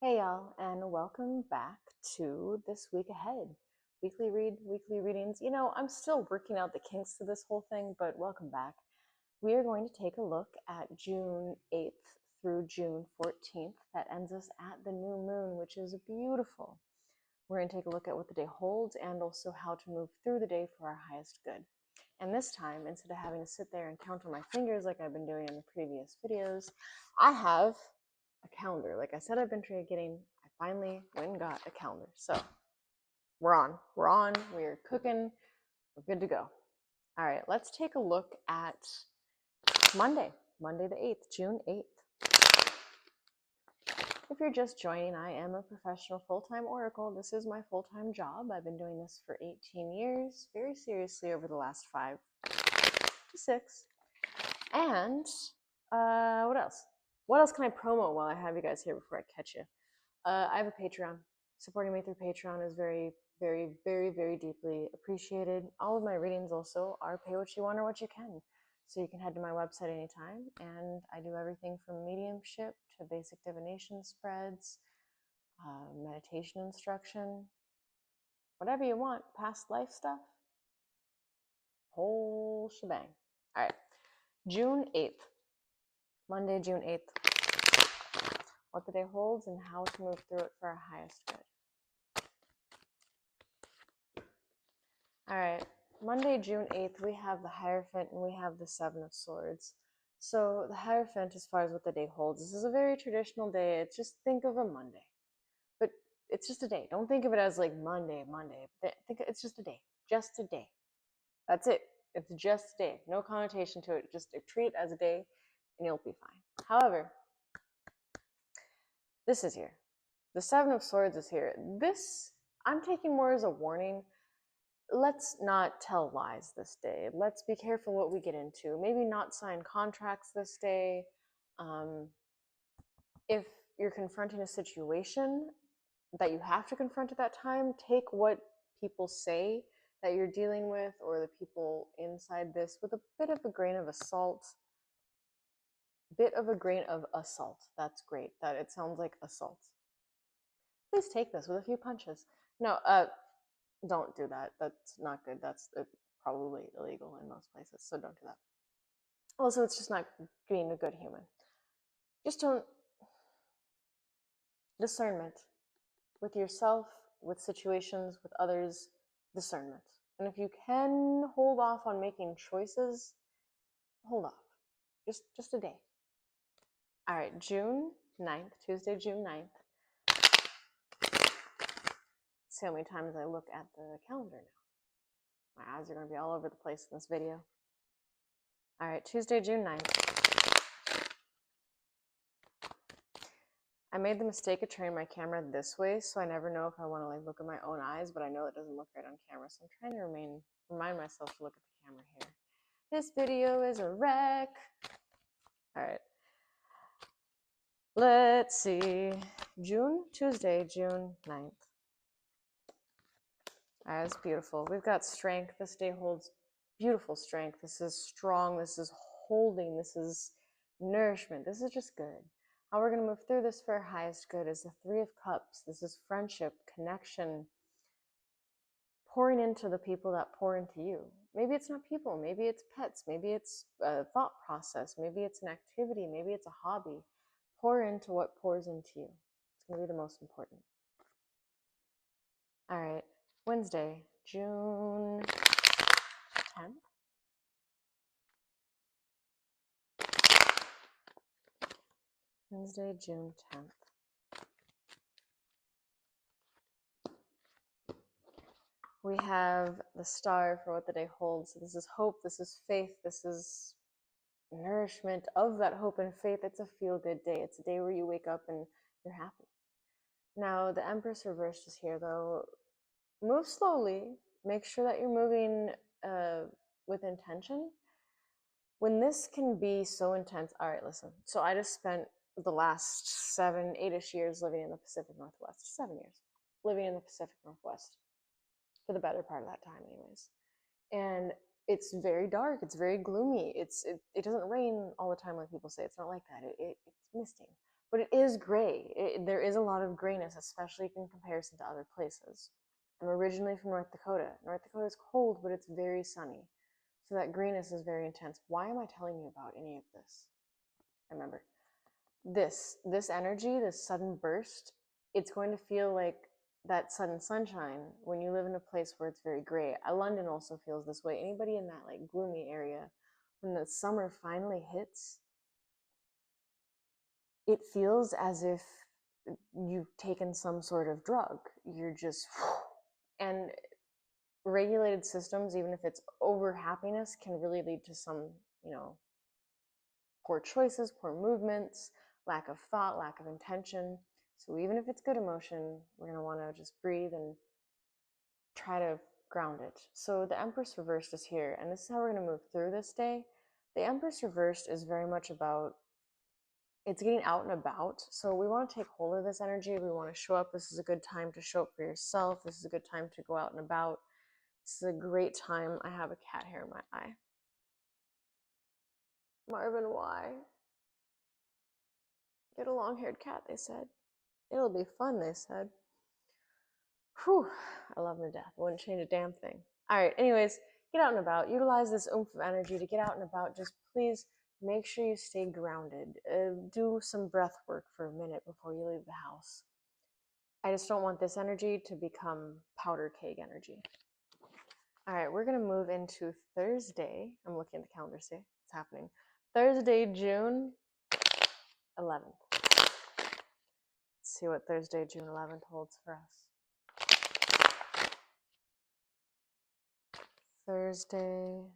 Hey y'all, and welcome back to This Week Ahead. Weekly readings. I'm still working out the kinks to this whole thing, but welcome back. We are going to take a look at June 8th through June 14th. That ends us at the new moon, which is beautiful. We're going to take a look at what the day holds and also how to move through the day for our highest good. And this time, instead of having to sit there and count on my fingers like I've been doing in the previous videos, I have a calendar. Like I said, I've been getting, I finally went and got a calendar. So we're on, we're cooking, we're good to go. All right, let's take a look at Monday the 8th, June 8th. If you're just joining, I am a professional full-time oracle. This is my full-time job. I've been doing this for 18 years, very seriously over the last 5 to 6. And what else? What else can I promo while I have you guys here before I catch you? I have a Patreon. Supporting me through Patreon is very, very, very, very deeply appreciated. All of my readings also are pay what you want or what you can. So you can head to my website anytime, and I do everything from mediumship to basic divination spreads, meditation instruction, whatever you want, past life stuff, whole shebang. All right, June 8th, Monday, June 8th. What the day holds and how to move through it for our highest good. All right, Monday, June 8th, we have the Hierophant and we have the Seven of Swords. So the Hierophant, as far as what the day holds, this is a very traditional day. It's just, think of a Monday. But it's just a day. Don't think of it as like Monday. Think it's just a day. Just a day. That's it. It's just a day. No connotation to it. Just treat it as a day and you'll be fine. However, this is here. The Seven of Swords is here. This, I'm taking more as a warning. Let's not tell lies this day. Let's be careful what we get into. Maybe not sign contracts this day. If you're confronting a situation that you have to confront at that time, take what people say that you're dealing with or the people inside this with a bit of a grain of salt. That's great. That it sounds like assault. Please take this with a few punches. No, don't do that. That's not good. That's probably illegal in most places, so don't do that. Also, it's just not being a good human. Just don't. Discernment with yourself, with situations, with others. Discernment. And if you can hold off on making choices, hold off. Just a day. All right, June 9th, Tuesday, June 9th. See how many times I look at the calendar now. My eyes are going to be all over the place in this video. All right, Tuesday, June 9th. I made the mistake of turning my camera this way, so I never know if I want to look at my own eyes, but I know it doesn't look right on camera, so I'm trying to remind myself to look at the camera here. This video is a wreck. All right. Let's see. Tuesday, June 9th. That's beautiful. We've got strength. This day holds beautiful strength. This is strong. This is holding. This is nourishment. This is just good. How we're going to move through this for our highest good is the Three of Cups. This is friendship, connection, pouring into the people that pour into you. Maybe it's not people. Maybe it's pets. Maybe it's a thought process. Maybe it's an activity. Maybe it's a hobby. Pour into what pours into you. It's going to be the most important. All right. Wednesday, June 10th. Wednesday, June 10th. We have the star for what the day holds. So this is hope, this is faith, this is nourishment of that hope and faith. It's a feel-good day. It's a day where you wake up and you're happy. Now, the Empress reversed is here, though. Move slowly. Make sure that you're moving with intention. When this can be so intense, all right, listen. So I just spent the last 7, 8-ish years living in the Pacific Northwest. 7 years living in the Pacific Northwest for the better part of that time, anyways. And it's very dark. It's very gloomy. It doesn't rain all the time like people say. It's not like that. It's misting. but it is gray. There is a lot of grayness, especially in comparison to other places. I'm originally from North Dakota. North Dakota is cold, but it's very sunny. So that grayness is very intense. Why am I telling you about any of this? Remember, this energy, this sudden burst, it's going to feel like that sudden sunshine when you live in a place where it's very gray. London also feels this way. Anybody in that like gloomy area, when the summer finally hits, it feels as if you've taken some sort of drug. You're just, and regulated systems, even if it's over happiness, can really lead to some, poor choices, poor movements, lack of thought, lack of intention. So even if it's good emotion, we're going to want to just breathe and try to ground it. So the Empress Reversed is here, and this is how we're going to move through this day. The Empress Reversed is very much about, it's getting out and about. So we want to take hold of this energy. We want to show up. This is a good time to show up for yourself. This is a good time to go out and about. This is a great time. I have a cat hair in my eye. Marvin, why? Get a long-haired cat, they said. It'll be fun, they said. Whew, I love them to death. I wouldn't change a damn thing. All right, anyways, get out and about. Utilize this oomph of energy to get out and about. Just please make sure you stay grounded. Do some breath work for a minute before you leave the house. I just don't want this energy to become powder keg energy. All right, we're going to move into Thursday. I'm looking at the calendar, see what's happening. Thursday, June 11th. Let's see what Thursday, June 11th holds for us. Thursday,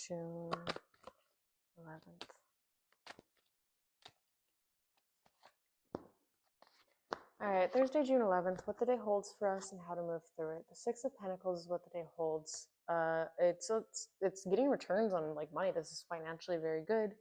June 11th. All right, Thursday, June 11th, what the day holds for us and how to move through it. The Six of Pentacles is what the day holds. It's getting returns on like money. This is financially very good.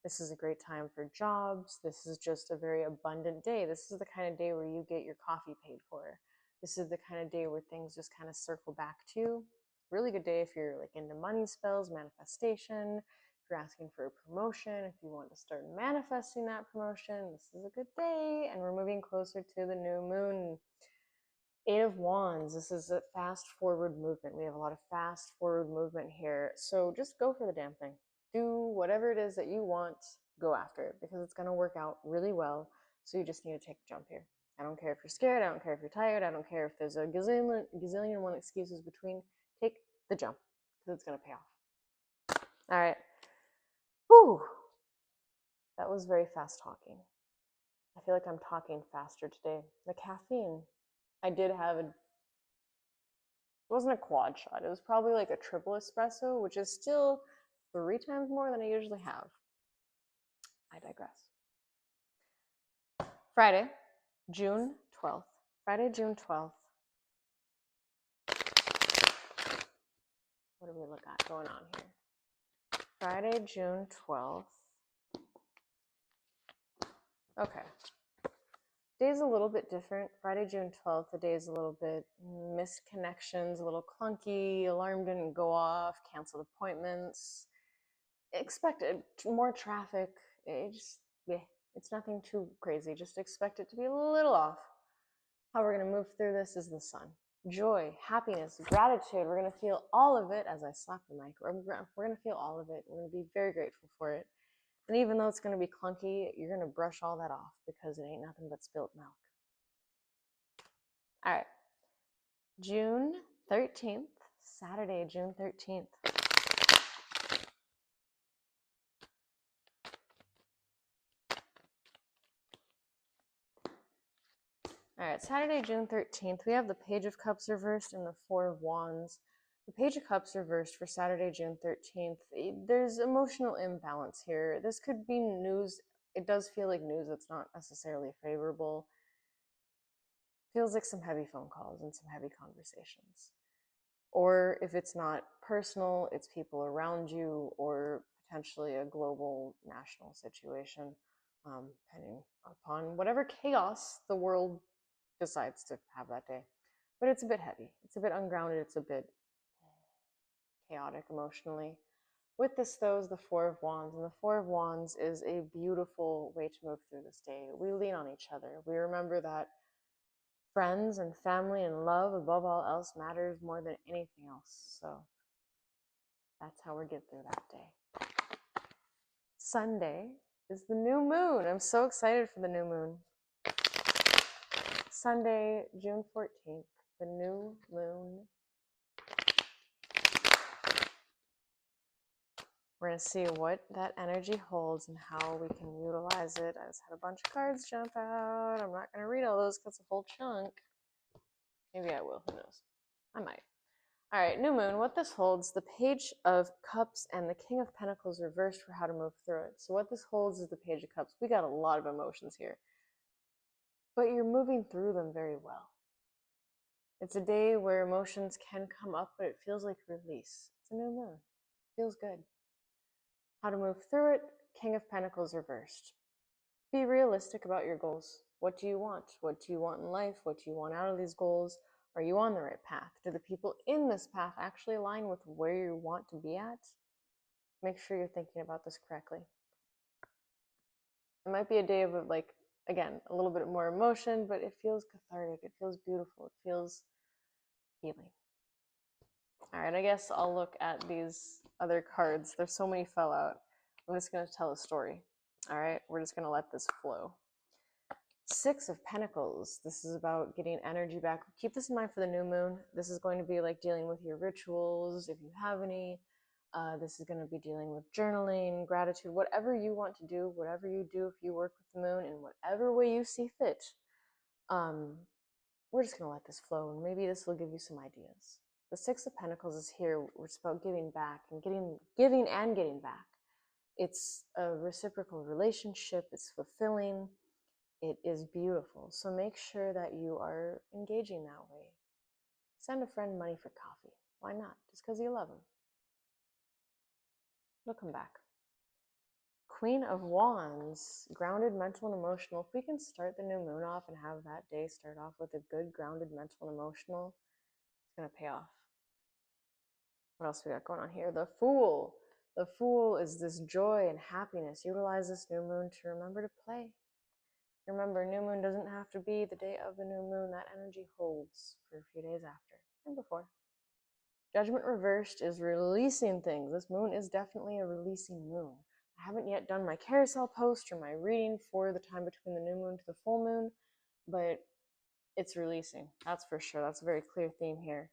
This is a great time for jobs. This is just a very abundant day. This is the kind of day where you get your coffee paid for. This is the kind of day where things just kind of circle back to you. Really good day if you're like into money spells, manifestation. If you're asking for a promotion, if you want to start manifesting that promotion, this is a good day. And we're moving closer to the new moon. Eight of Wands. This is a fast forward movement. We have a lot of fast forward movement here. So just go for the damn thing. Do whatever it is that you want, go after it, because it's going to work out really well. So you just need to take a jump here. I don't care if you're scared. I don't care if you're tired. I don't care if there's a gazillion one excuses between. Take the jump, because it's going to pay off. All right. Whew. That was very fast talking. I feel like I'm talking faster today. The caffeine. I did have it wasn't a quad shot. It was probably like a triple espresso, which is still 3 times more than I usually have. I digress. Friday, June 12th. Friday, June 12th. What do we look at going on here? Friday, June 12th. Okay. Day's a little bit different. Friday, June 12th, the day is a little bit missed connections, a little clunky, alarm didn't go off, canceled appointments. Expected more traffic. It's nothing too crazy. Just expect it to be a little off. How we're going to move through this is the sun. Joy, happiness, gratitude. We're going to feel all of it as I slap the mic. We're going to feel all of it. We're going to be very grateful for it. And even though it's going to be clunky, you're going to brush all that off because it ain't nothing but spilt milk. All right. June 13th, Saturday, June 13th. All right, Saturday, June 13th, we have the Page of Cups reversed and the Four of Wands. The Page of Cups reversed for Saturday, June 13th. There's emotional imbalance here. This could be news. It does feel like news that's not necessarily favorable. Feels like some heavy phone calls and some heavy conversations. Or if it's not personal, it's people around you or potentially a global national situation, depending upon whatever chaos the world decides to have that day. But it's a bit heavy. It's a bit ungrounded. It's a bit chaotic emotionally. With this, though, is the Four of Wands, and the Four of Wands is a beautiful way to move through this day. We lean on each other. We remember that friends and family and love, above all else, matters more than anything else. So that's how we get through that day. Sunday is the new moon. I'm so excited for the new moon. Sunday, June 14th, the new moon. We're going to see what that energy holds and how we can utilize it. I just had a bunch of cards jump out. I'm not going to read all those because it's a whole chunk. Maybe I will. Who knows? I might. All right, new moon. What this holds, the Page of Cups and the King of Pentacles reversed for how to move through it. So what this holds is the Page of Cups. We got a lot of emotions here, but you're moving through them very well. It's a day where emotions can come up, but it feels like release. It's a new moon. Feels good. How to move through it, King of Pentacles reversed. Be realistic about your goals. What do you want? What do you want in life? What do you want out of these goals? Are you on the right path? Do the people in this path actually align with where you want to be at? Make sure you're thinking about this correctly. It might be a day of, like, again, a little bit more emotion, but it feels cathartic. It feels beautiful. It feels healing. All right, I guess I'll look at these other cards. There's so many fell out. I'm just going to tell a story. All right, we're just going to let this flow. Six of Pentacles. This is about getting energy back. Keep this in mind for the new moon. This is going to be like dealing with your rituals, if you have any. This is going to be dealing with journaling, gratitude, whatever you want to do, whatever you do if you work with the moon in whatever way you see fit. We're just going to let this flow, and maybe this will give you some ideas. The Six of Pentacles is here. It's about giving back and giving and getting back. It's a reciprocal relationship. It's fulfilling. It is beautiful. So make sure that you are engaging that way. Send a friend money for coffee. Why not? Just because you love them. They'll come back. Queen of Wands, grounded, mental, and emotional. If we can start the new moon off and have that day start off with a good, grounded, mental, and emotional, it's going to pay off. What else we got going on here? The Fool. The Fool is this joy and happiness. Utilize this new moon to remember to play. Remember, new moon doesn't have to be the day of the new moon. That energy holds for a few days after and before. Judgment reversed is releasing things. This moon is definitely a releasing moon. I haven't yet done my carousel post or my reading for the time between the new moon to the full moon, but it's releasing. That's for sure. That's a very clear theme here.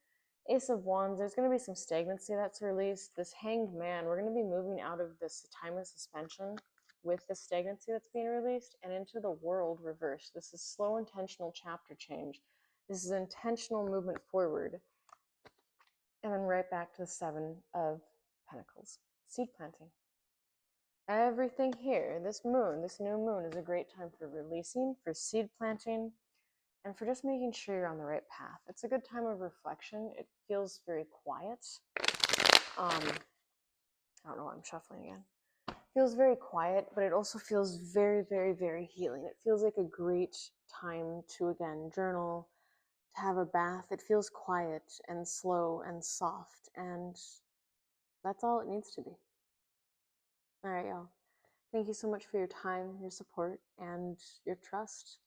Ace of Wands, there's going to be some stagnancy that's released. This Hanged Man, we're going to be moving out of this time of suspension with the stagnancy that's being released and into the World reversed. This is slow, intentional chapter change. This is intentional movement forward. And then right back to the Seven of Pentacles. Seed planting. Everything here, this moon, this new moon, is a great time for releasing, for seed planting, and for just making sure you're on the right path. It's a good time of reflection. It feels very quiet. I don't know why I'm shuffling again. It feels very quiet, but it also feels very, very, very healing. It feels like a great time to, again, journal, to have a bath. It feels quiet and slow and soft, and that's all it needs to be. All right, y'all. Thank you so much for your time, your support, and your trust.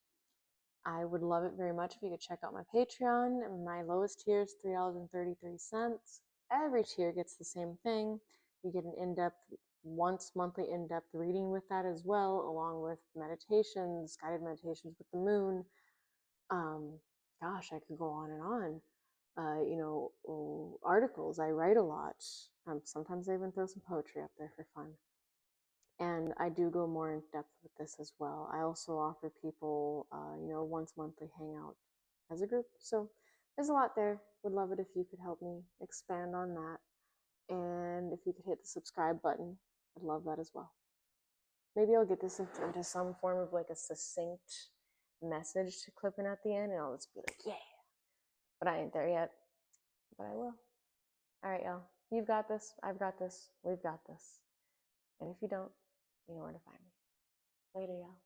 I would love it very much if you could check out my Patreon. My lowest tier is $3.33. Every tier gets the same thing. You get an in-depth, once monthly in-depth reading with that as well, along with meditations, guided meditations with the moon. Gosh, I could go on and on. Articles. I write a lot. Sometimes I even throw some poetry up there for fun. And I do go more in depth with this as well. I also offer people, once monthly hangout as a group. So there's a lot there. Would love it if you could help me expand on that. And if you could hit the subscribe button, I'd love that as well. Maybe I'll get this into some form of like a succinct message to clip in at the end, and I'll just be like, yeah. But I ain't there yet. But I will. All right, y'all. You've got this. I've got this. We've got this. And if you don't, you know where to find me. Later, y'all.